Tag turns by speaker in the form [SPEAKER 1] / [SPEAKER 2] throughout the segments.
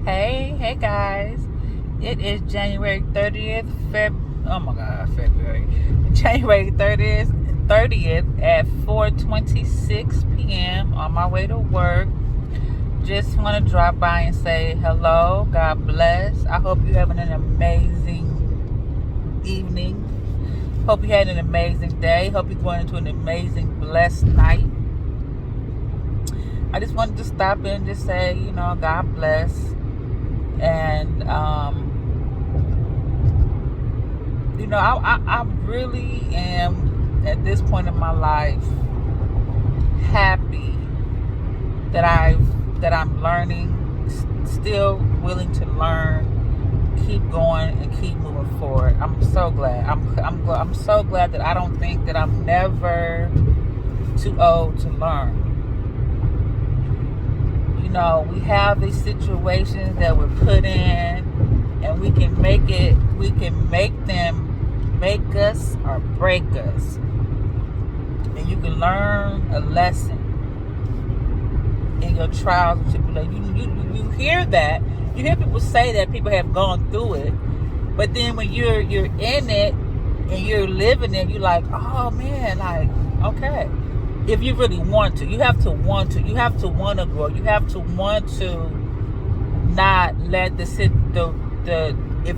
[SPEAKER 1] Hey guys. It is January 30th, oh my God, February. January 30th at 4:26 p.m. on my way to work. Just want to drop by and say hello. God bless. I hope you're having an amazing evening. Hope you had an amazing day. Hope you're going into an amazing, blessed night. I just wanted to stop in and just say, God bless. And I really am at this point in my life happy that I'm learning, still willing to learn, keep going and keep moving forward. I'm so glad. I'm so glad that I don't think that I'm never too old to learn. We have these situations that we're put in, and we can make them make us or break us. And you can learn a lesson in your trials and tribulations. You hear that. You hear people say that people have gone through it. But then when you're in it and you're living it, you're like, oh man, like, okay. If you really want to, you have to want to. You have to want to grow. You have to want to not let if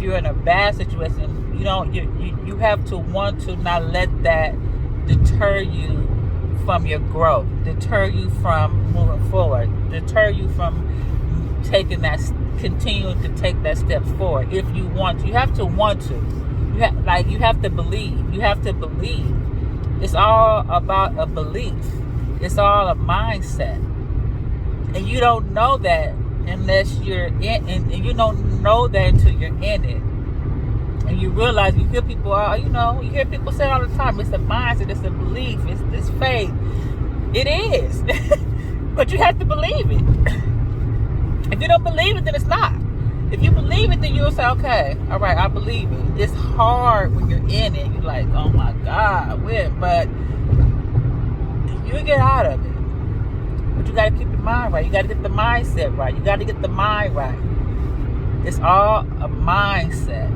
[SPEAKER 1] you're in a bad situation, you have to want to not let that deter you from your growth, deter you from moving forward, deter you from continuing to take that step forward. If you want to, you have to want to. You have to believe. You have to believe. It's all about a belief. It's all a mindset. And you don't know that unless you're in, and you don't know that until you're in it. And you realize, you hear people, you hear people say all the time, it's a mindset, it's a belief, it's faith. It is. But you have to believe it. If you don't believe it, then it's not. If you believe it, then you'll say, okay, all right, I believe it. It's hard when you're in it. You're like, oh my God, but you get out of it. But you got to keep your mind right. You got to get the mindset right. You got to get the mind right. It's all a mindset.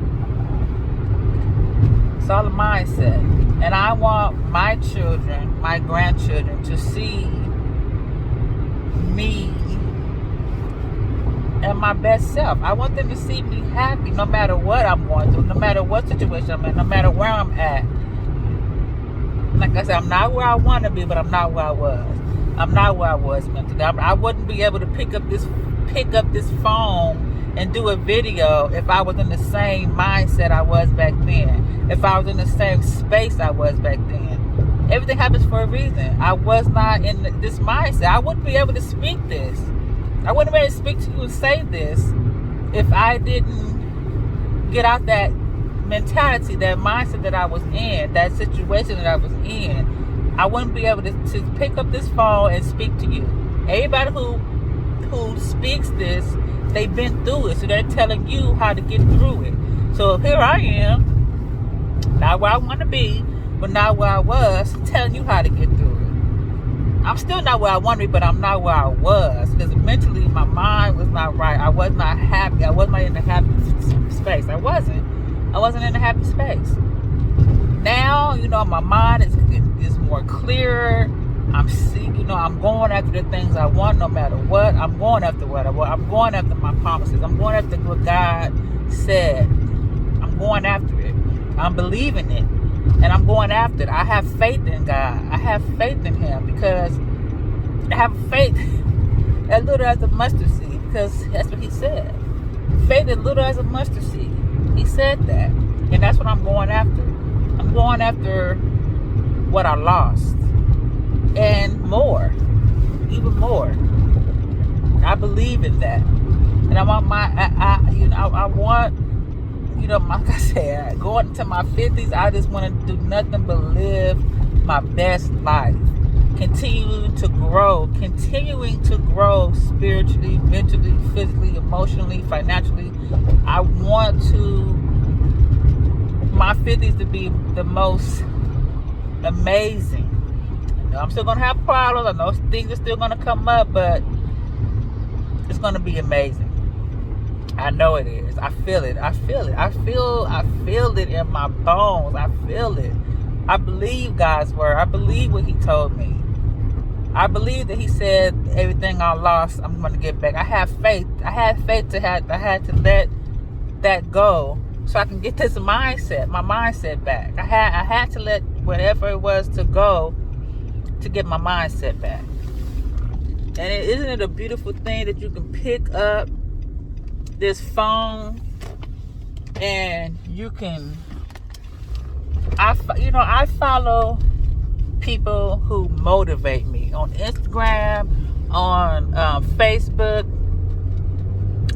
[SPEAKER 1] It's all a mindset. And I want my children, my grandchildren, to see me and my best self. I want them to see me happy no matter what I'm going through, no matter what situation I'm in, no matter where I'm at. Like I said, I'm not where I want to be, but I'm not where I was. I'm not where I was mentally. I wouldn't be able to pick up this phone and do a video if I was in the same mindset I was back then. If I was in the same space I was back then. Everything happens for a reason. I was not in this mindset. I wouldn't be able to speak this. I wouldn't be able to speak to you and say this if I didn't get out that mentality, that mindset that I was in, that situation that I was in. I wouldn't be able to pick up this phone and speak to you. Everybody who speaks this, they've been through it, so they're telling you how to get through it. So here I am, not where I want to be, but not where I was, telling you how to get through it. I'm still not where I want to be, but I'm not where I was, because mentally my mind was not right. I was not happy. I was not in a happy space. I wasn't in a happy space. Now, my mind is more clearer. I'm going after the things I want no matter what. I'm going after what I want. I'm going after my promises. I'm going after what God said. I'm going after it. I'm believing it. And I'm going after it. I have faith in God. I have faith in Him, because I have faith as little as a mustard seed, because that's what He said. Faith as little as a mustard seed. He said that. And that's what I'm going after. I'm going after what I lost. And more. Even more. I believe in that. And I want I want, like I said, going into my 50s, I just want to do nothing but live my best life. Continuing to grow spiritually, mentally, physically, emotionally, financially. I want my 50s to be the most amazing. I'm still going to have problems. I know things are still going to come up, but it's going to be amazing. I know it is. I feel it. I feel it. I feel it in my bones. I feel it. I believe God's word. I believe what he told me. I believe that he said everything I lost, I'm going to get back. I have faith. I had faith I had to let that go so I can get this mindset, my mindset back. I had to let whatever it was to go to get my mindset back. And isn't it a beautiful thing that you can pick up this phone and you can, I follow people who motivate me on Instagram, on Facebook,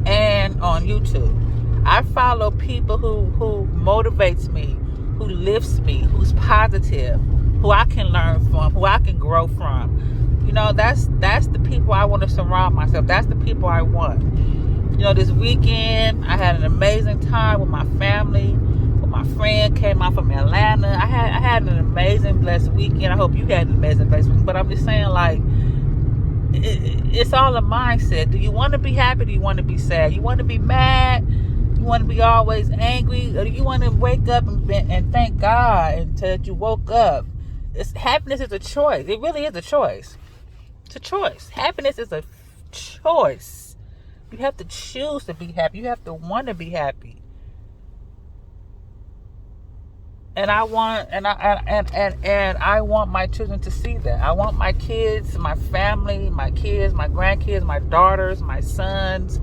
[SPEAKER 1] and on YouTube. I follow people who motivates me, who lifts me, who's positive, who I can learn from, who I can grow from. That's the people I want to surround myself. That's the people I want. This weekend I had an amazing time with my family. My friend came out from Atlanta. I had an amazing, blessed weekend. I hope you had an amazing, blessed weekend. But I'm just saying, like, it's all a mindset. Do you want to be happy? Do you want to be sad? You want to be mad? You want to be always angry? Or do you want to wake up and thank God that you woke up? Happiness is a choice. It really is a choice. It's a choice. Happiness is a choice. You have to choose to be happy. You have to want to be happy. And I want I want my children to see that. I want my kids, my family, my kids, my grandkids, my daughters, my sons,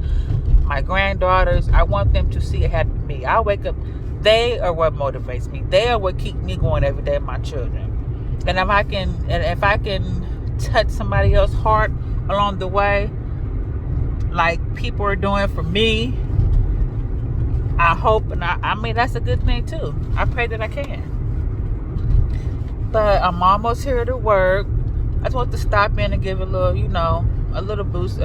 [SPEAKER 1] my granddaughters. I want them to see a happy me. I wake up. They are what motivates me. They are what keep me going every day. My children. And if I can touch somebody else's heart along the way, like people are doing for me, I hope, and I mean, that's a good thing too. I pray that I can. But I'm almost here to work. I just want to stop in and give a little, a little boost.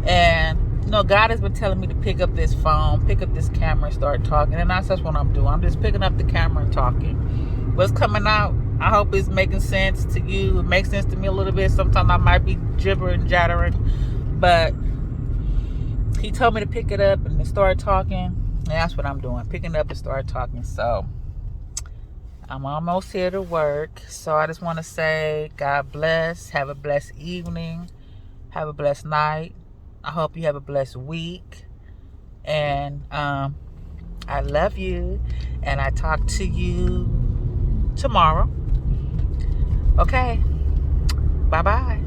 [SPEAKER 1] And, God has been telling me to pick up this phone, pick up this camera and start talking. And that's what I'm doing. I'm just picking up the camera and talking. What's coming out, I hope it's making sense to you. It makes sense to me a little bit. Sometimes I might be gibbering, jattering. But he told me to pick it up and start talking. And that's what I'm doing. Picking it up and start talking. So I'm almost here to work. So I just want to say God bless. Have a blessed evening. Have a blessed night. I hope you have a blessed week. And I love you. And I talk to you tomorrow. Okay. Bye-bye.